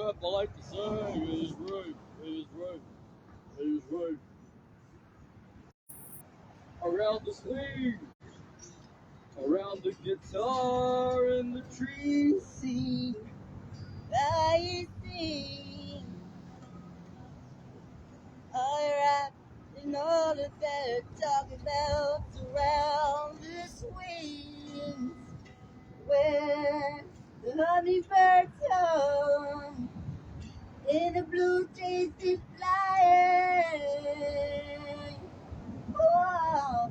up, I like to sing. It is rude. It is rude. It is rude. Around the swing, around the guitar and the trees sing. I sing. Alright, and all that they're talking about around the swings, where the hummingbirds hum and the blue jays is flying. Oh,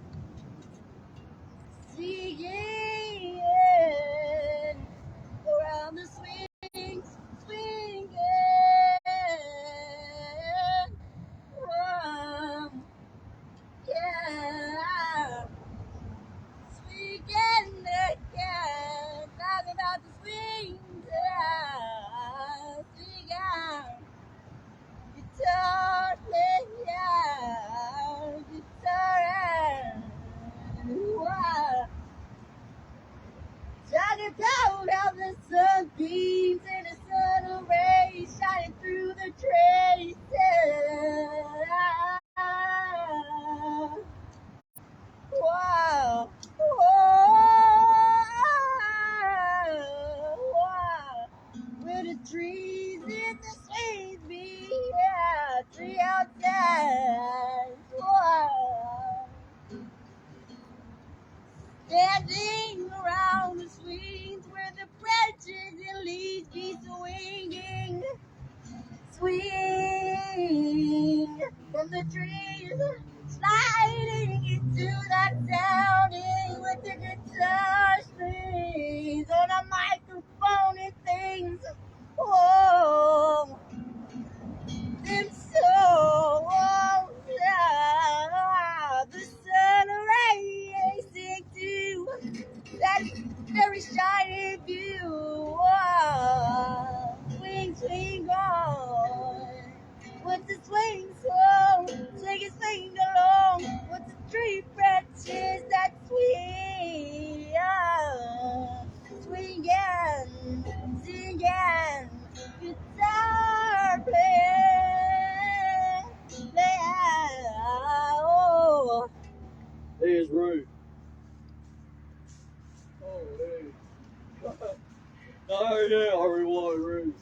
singing around the swings, swinging. Oh, yeah, swinging again. Talking about the swings, swinging. Guitar player, guitar. Wow. Talking about how the sun beams and the sun rays shining through the traces. Wow. Wow. Where the trees in the swings be, yeah, tree outside. Wow. Standing around the swings where the branches and leaves be swinging. Swing from the trees, sliding into that sounding with the guitar strings on a microphone and things. Oh, them so yeah, the sun rays into that very shiny view. Oh, swing, swing on. With the swing song, swing and swing along. With the tree branches that swing. Oh, swinging, singing, guitar playing, oh. There's Ruth. Oh, hey. Oh, yeah, I reward Ruth.